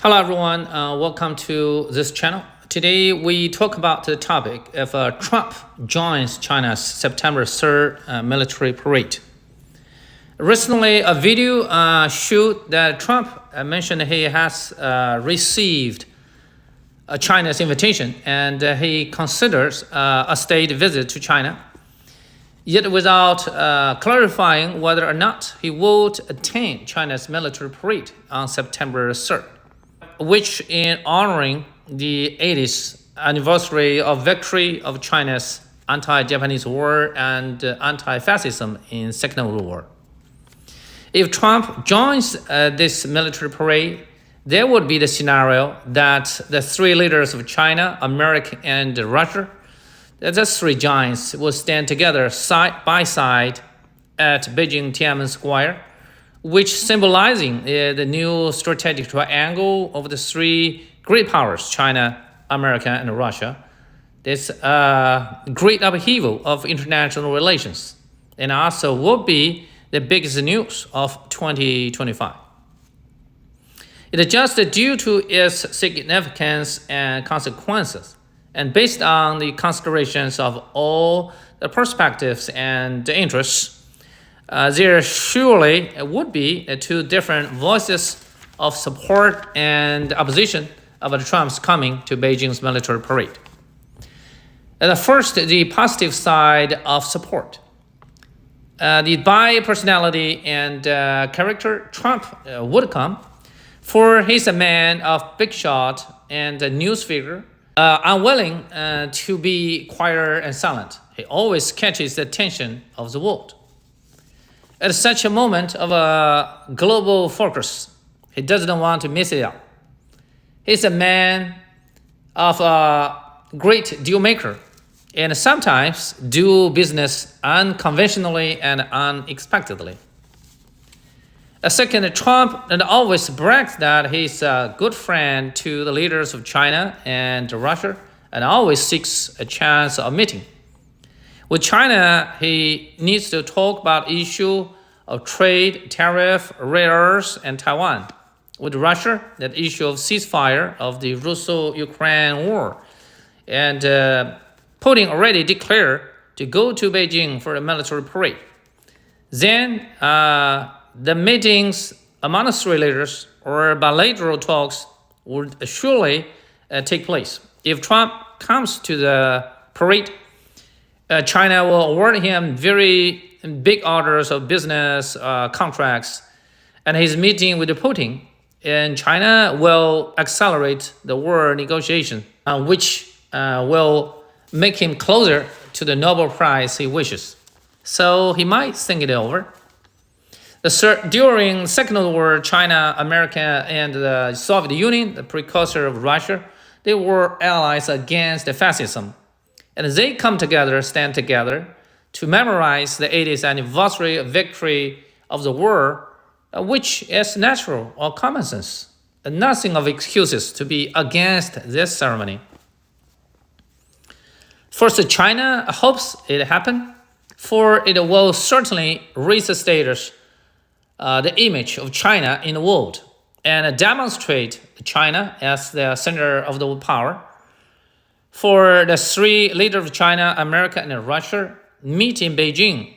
Hello everyone, welcome to this channel. Today we talk about the topic if Trump joins China's September 3rd military parade. Recently, a video showed that Trump mentioned he has received China's invitation and he considers a state visit to China, yet without clarifying whether or not he would attend China's military parade on September 3rd. Which in honoring the 80th anniversary of victory of China's anti-Japanese war and anti-fascism in Second World War. If Trump joins this military parade, there would be the scenario that the three leaders of China, America, and Russia, the three giants will stand together side by side at Beijing Tiananmen Square, which symbolizing the new strategic triangle of the three great powers, China, America, and Russia. This great upheaval of international relations, and also will be the biggest news of 2025. It is just due to its significance and consequences, and based on the considerations of all the perspectives and interests, there surely would be two different voices of support and opposition of Trump's coming to Beijing's military parade. First, the positive side of support. By personality and character, Trump would come, for he's a man of big shot and a news figure, unwilling to be quiet and silent. He always catches the attention of the world. At such a moment of a global focus, he doesn't want to miss it out. He's a man of a great deal maker and sometimes do business unconventionally and unexpectedly. Second, Trump always brags that he's a good friend to the leaders of China and Russia and always seeks a chance of meeting. With China, he needs to talk about issue of trade, tariff, rare earths, and Taiwan. With Russia, that issue of ceasefire of the Russo-Ukraine war. And Putin already declared to go to Beijing for a military parade. Then the meetings among the three leaders or bilateral talks would surely take place. If Trump comes to the parade, China will award him very big orders of business contracts, and his meeting with Putin in China will accelerate the war negotiation, which will make him closer to the Nobel Prize he wishes. So he might think it over. During Second World War, China, America, and the Soviet Union, the precursor of Russia, they were allies against fascism. And they come together, stand together, to memorize the 80th anniversary of victory of the war, which is natural or common sense, and nothing of excuses to be against this ceremony. First, China hopes it happen, for it will certainly raise the status, the image of China in the world, and demonstrate China as the center of the world power. For the three leaders of China, America, and Russia meet in Beijing,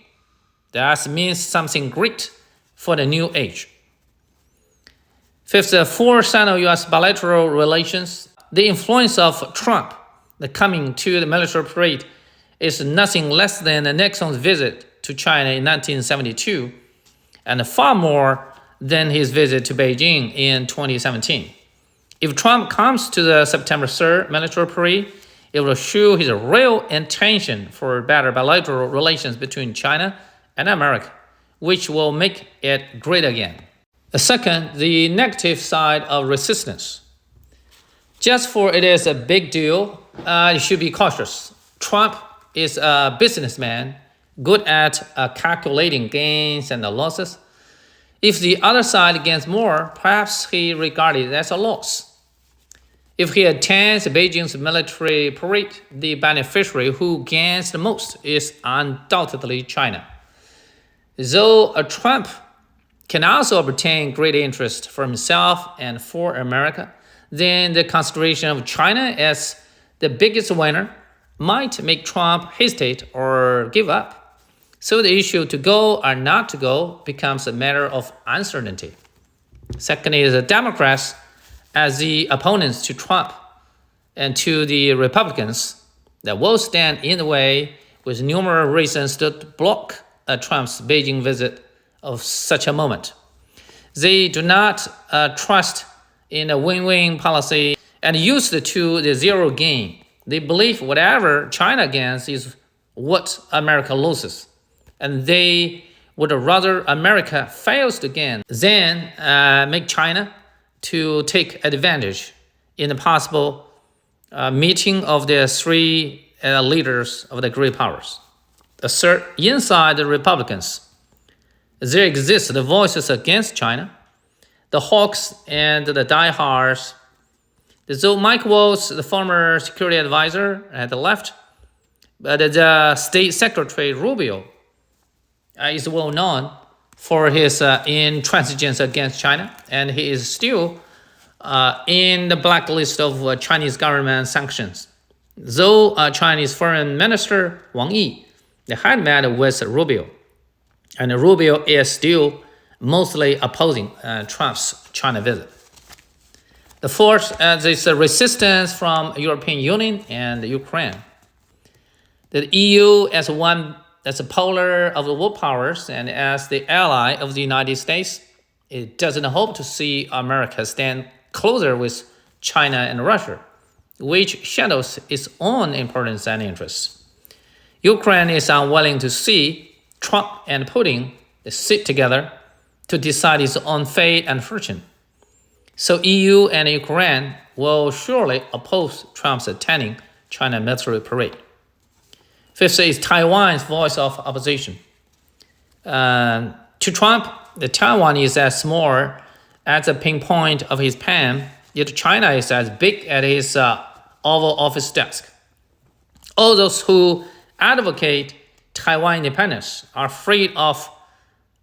that means something great for the new age. Fifth, for Sino-US bilateral relations, the influence of Trump, the coming to the military parade, is nothing less than Nixon's visit to China in 1972, and far more than his visit to Beijing in 2017. If Trump comes to the September 3rd military parade, it will show his real intention for better bilateral relations between China and America, which will make it great again. Second, the negative side of resistance. Just for it is a big deal, you should be cautious. Trump is a businessman, good at calculating gains and losses. If the other side gains more, perhaps he regarded it as a loss. If he attends Beijing's military parade, the beneficiary who gains the most is undoubtedly China. Though Trump can also obtain great interest for himself and for America, then the consideration of China as the biggest winner might make Trump hesitate or give up. So the issue to go or not to go becomes a matter of uncertainty. Second is the Democrats as the opponents to Trump and to the Republicans that will stand in the way with numerous reasons to block Trump's Beijing visit of such a moment. They do not trust in a win-win policy and used to the zero gain. They believe whatever China gains is what America loses. And they would rather America fails to gain than make China to take advantage in the possible meeting of the three leaders of the great powers. Third, inside the Republicans, there exist the voices against China, the hawks and the diehards. So Mike Waltz, the former security advisor at the left, but the State Secretary Rubio is well known for his intransigence against China, and he is still in the blacklist of Chinese government sanctions. Though Chinese Foreign Minister Wang Yi they had met with Rubio, and Rubio is still mostly opposing Trump's China visit. The fourth is resistance from European Union and Ukraine. The EU as a polar of the world powers and as the ally of the United States, it doesn't hope to see America stand closer with China and Russia, which shadows its own importance and interests. Ukraine is unwilling to see Trump and Putin sit together to decide its own fate and fortune. So EU and Ukraine will surely oppose Trump's attending China military parade. Fifth is Taiwan's voice of opposition. To Trump, the Taiwan is as small as the pinpoint of his pen, yet China is as big as his Oval Office desk. All those who advocate Taiwan independence are afraid of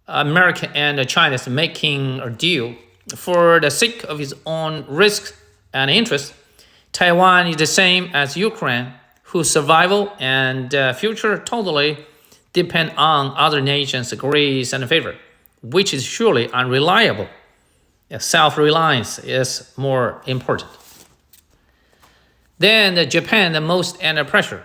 America and China's making a deal for the sake of his own risks and interests. Taiwan is the same as Ukraine, whose survival and future totally depend on other nations' grace and favor, which is surely unreliable. Self-reliance is more important. Then Japan, the most under pressure.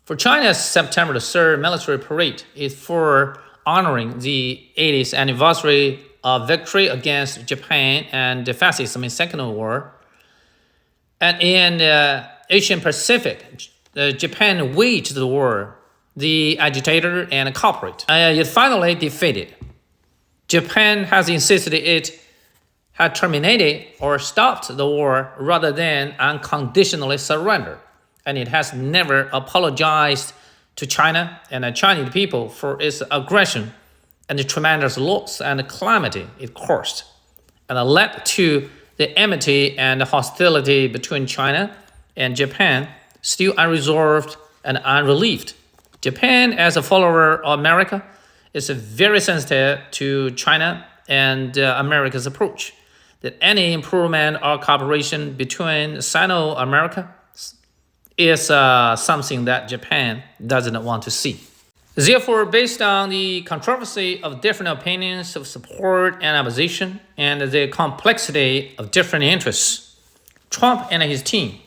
For China's September 3rd military parade is for honoring the 80th anniversary of victory against Japan and the fascism in Second World War. And in Asian Pacific, Japan waged the war, the agitator and culprit, yet finally defeated. Japan has insisted it had terminated or stopped the war rather than unconditionally surrender, and it has never apologized to China and the Chinese people for its aggression and the tremendous loss and calamity it caused, and led to the enmity and hostility between China and Japan still unresolved and unrelieved. Japan, as a follower of America, is very sensitive to China and America's approach, that any improvement or cooperation between Sino-America is something that Japan doesn't want to see. Therefore, based on the controversy of different opinions of support and opposition and the complexity of different interests, Trump and his team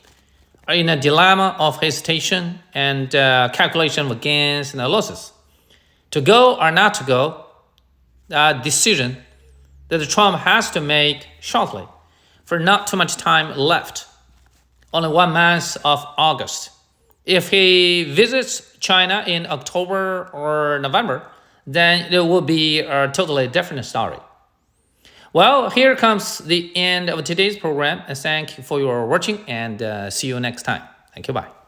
are in a dilemma of hesitation and calculation of gains and losses. To go or not to go, a decision that Trump has to make shortly, for not too much time left, only 1 month of August. If he visits China in October or November, then it will be a totally different story. Well, here comes the end of today's program, and thank you for your watching, and see you next time. Thank you, bye.